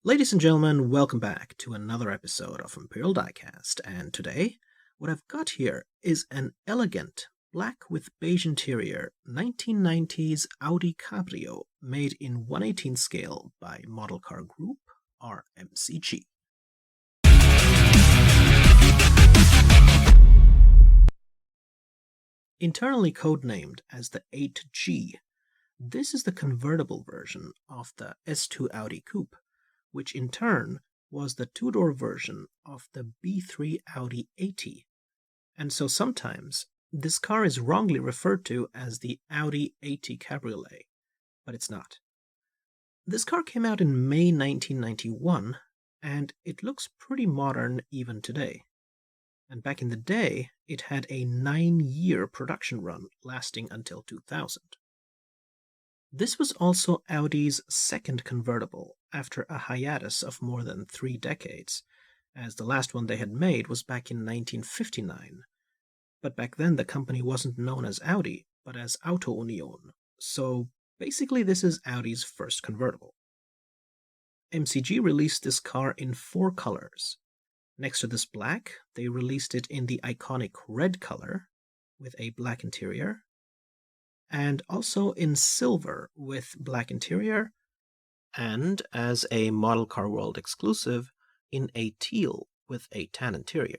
Ladies and gentlemen, welcome back to another episode of Imperial Diecast, and today, what I've got here is an elegant black with beige interior 1990s Audi Cabriolet made in 1/18 scale by Model Car Group, or MCG. Internally codenamed as the 8G, this is the convertible version of the S2 Audi Coupe, which in turn was the two-door version of the B3 Audi 80. And so sometimes this car is wrongly referred to as the Audi 80 Cabriolet, but it's not. This car came out in May 1991, and it looks pretty modern even today. And back in the day, it had a 9-year production run lasting until 2000. This was also Audi's second convertible after a hiatus of more than 3 decades, as the last one they had made was back in 1959. But back then the company wasn't known as Audi, but as Auto Union, so basically this is Audi's first convertible. MCG released this car in 4 colors. Next to this black, they released it in the iconic red color with a black interior, and also in silver with black interior, and as a Model Car World exclusive in a teal with a tan interior,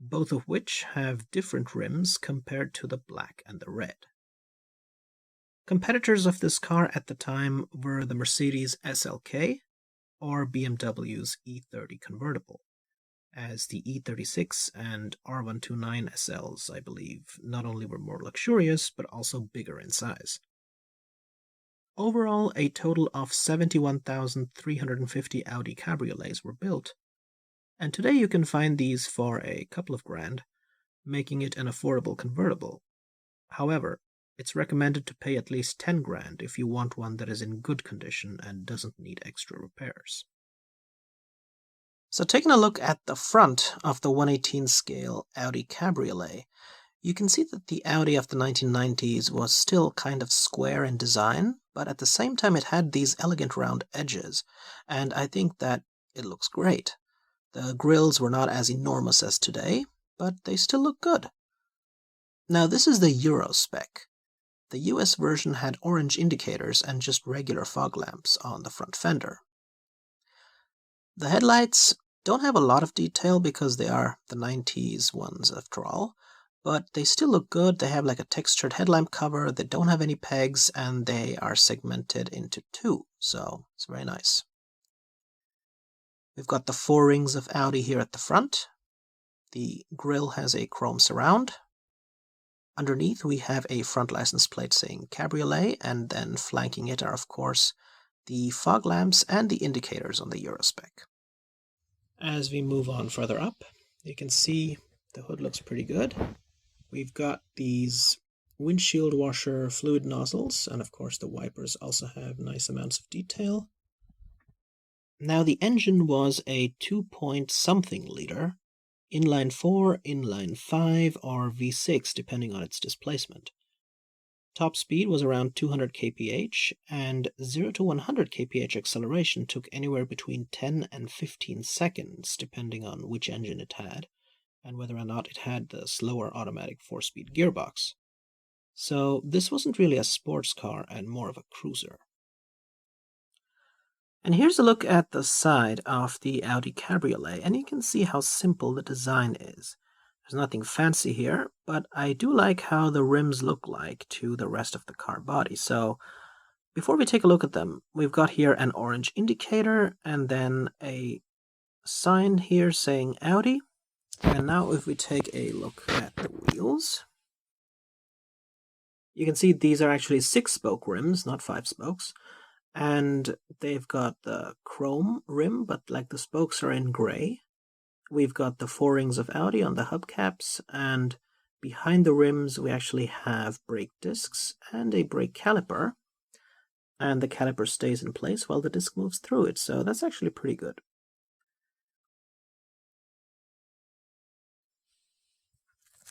both of which have different rims compared to the black and the red. Competitors of this car at the time were the Mercedes SLK or BMW's E30 convertible, as the E36 and R129 SLs, I believe, not only were more luxurious, but also bigger in size. Overall, a total of 71,350 Audi Cabriolets were built, and today you can find these for a couple of grand, making it an affordable convertible. However, it's recommended to pay at least 10 grand if you want one that is in good condition and doesn't need extra repairs. So taking a look at the front of the 1/18 scale Audi Cabriolet, you can see that the Audi of the 1990s was still kind of square in design, but at the same time it had these elegant round edges, and I think that it looks great. The grills were not as enormous as today, but they still look good. Now this is the Euro spec. The US version had orange indicators and just regular fog lamps on the front fender. The headlights don't have a lot of detail because they are the 90s ones after all, but they still look good. They have like a textured headlamp cover, they don't have any pegs, and they are segmented into 2, so it's very nice. We've got the 4 rings of Audi here at the front. The grille has a chrome surround. Underneath we have a front license plate saying Cabriolet, and then flanking it are of course the fog lamps and the indicators on the Euro spec. As we move on further up, you can see the hood looks pretty good. We've got these windshield washer fluid nozzles, and of course the wipers also have nice amounts of detail. Now the engine was a 2-point-something liter, inline 4, inline 5, or V6 depending on its displacement. Top speed was around 200 kph, and 0 to 100 kph acceleration took anywhere between 10 and 15 seconds, depending on which engine it had, and whether or not it had the slower automatic 4-speed gearbox. So this wasn't really a sports car and more of a cruiser. And here's a look at the side of the Audi Cabriolet, and you can see how simple the design is. There's nothing fancy here, but I do like how the rims look like to the rest of the car body. So before we take a look at them, we've got here an orange indicator and then a sign here saying Audi. And now if we take a look at the wheels, you can see these are actually 6-spoke rims, not 5 spokes. And they've got the chrome rim, but like the spokes are in gray. We've got the 4 rings of Audi on the hubcaps, and behind the rims we actually have brake discs and a brake caliper, and the caliper stays in place while the disc moves through it, so that's actually pretty good.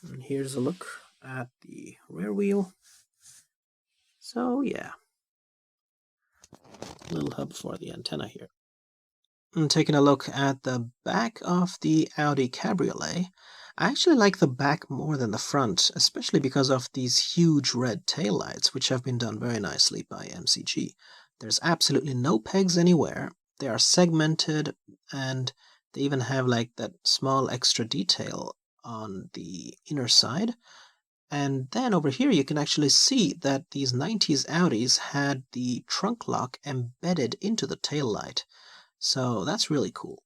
And here's a look at the rear wheel. So yeah, little hub for the antenna here. And taking a look at the back of the Audi Cabriolet, I actually like the back more than the front, especially because of these huge red taillights, which have been done very nicely by MCG. There's absolutely no pegs anywhere. They are segmented, and they even have like that small extra detail on the inner side. And then over here you can actually see that these 90s Audis had the trunk lock embedded into the tail light. So that's really cool.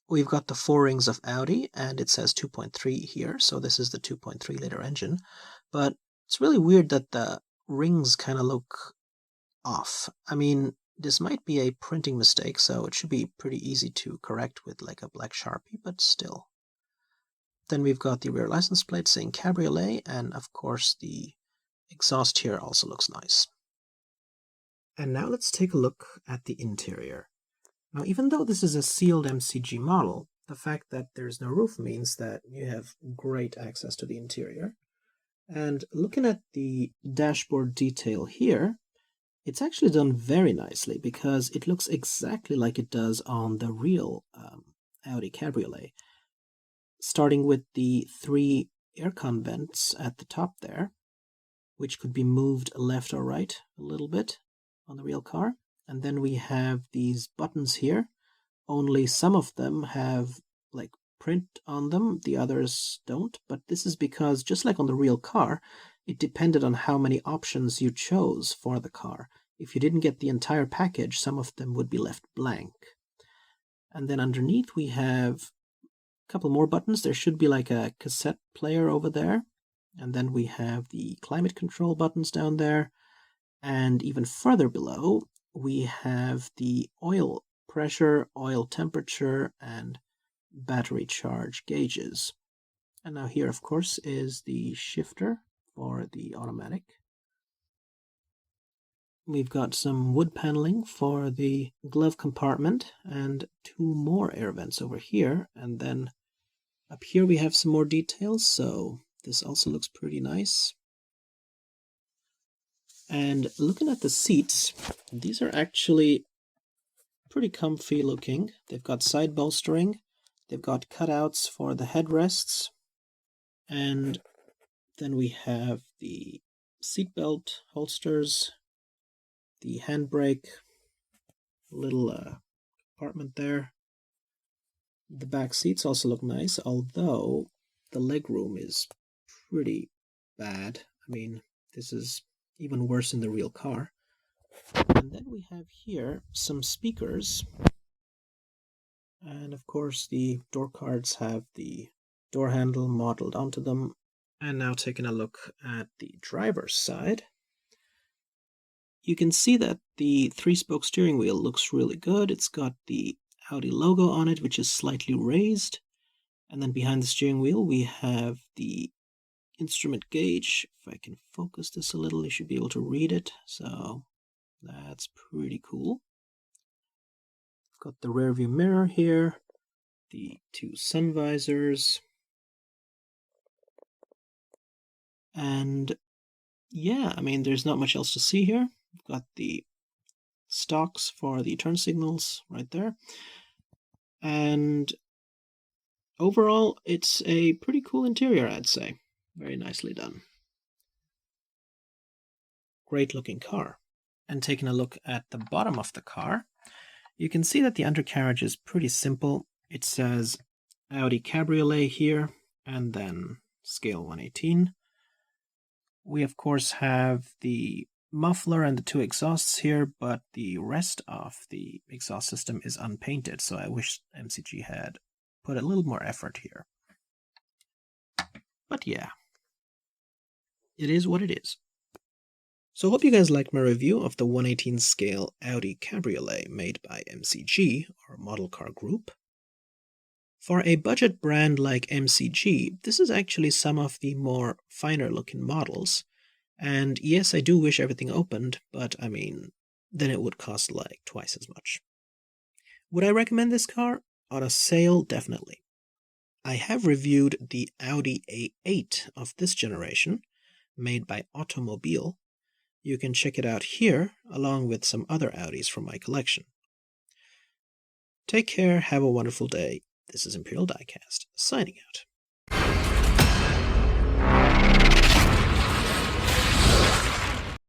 We've got the four rings of Audi, and it says 2.3 here, so this is the 2.3 liter engine. But it's really weird that the rings kind of look off. I mean, this might be a printing mistake, so it should be pretty easy to correct with like a black Sharpie, but still. Then we've got the rear license plate saying Cabriolet, and of course the exhaust here also looks nice. And now let's take a look at the interior. Now, even though this is a sealed MCG model, the fact that there's no roof means that you have great access to the interior. And looking at the dashboard detail here, it's actually done very nicely because it looks exactly like it does on the real Audi Cabriolet. Starting with the three aircon vents at the top there, which could be moved left or right a little bit on the real car. And then we have these buttons here. Only some of them have like print on them, the others don't. But this is because, just like on the real car, it depended on how many options you chose for the car. If you didn't get the entire package, some of them would be left blank. And then underneath we have a couple more buttons. There should be like a cassette player over there. And then we have the climate control buttons down there. And even further below, we have the oil pressure, oil temperature, and battery charge gauges. And now here, of course, is the shifter for the automatic. We've got some wood paneling for the glove compartment and two more air vents over here. And then up here we have some more details, so this also looks pretty nice. And looking at the seats, these are actually pretty comfy looking. They've got side bolstering, they've got cutouts for the headrests, and then we have the seatbelt holsters, the handbrake, little compartment there. The back seats also look nice, although the legroom is pretty bad. I mean, this is even worse in the real car. And then we have here some speakers. And of course the door cards have the door handle modeled onto them. And now taking a look at the driver's side, you can see that the three-spoke steering wheel looks really good. It's got the Audi logo on it, which is slightly raised. And then behind the steering wheel we have the instrument gauge. If I can focus this a little, you should be able to read it. So that's pretty cool. Got the rear view mirror here, the two sun visors, and yeah, I mean, there's not much else to see here. We've got the stalks for the turn signals right there, and overall, it's a pretty cool interior, I'd say. Very nicely done. Great looking car. And taking a look at the bottom of the car, you can see that the undercarriage is pretty simple. It says Audi Cabriolet here, and then scale 118. We, of course, have the muffler and the two exhausts here, but the rest of the exhaust system is unpainted, so I wish MCG had put a little more effort here. But yeah, it is what it is. So I hope you guys liked my review of the 118 scale Audi Cabriolet made by MCG, or Model Car Group. For a budget brand like MCG, this is actually some of the more finer looking models. And yes, I do wish everything opened, but I mean, then it would cost like twice as much. Would I recommend this car? On a sale, definitely. I have reviewed the Audi A8 of this generation, made by Automobile. You can check it out here, along with some other Audis from my collection. Take care, have a wonderful day. This is Imperial Diecast, signing out.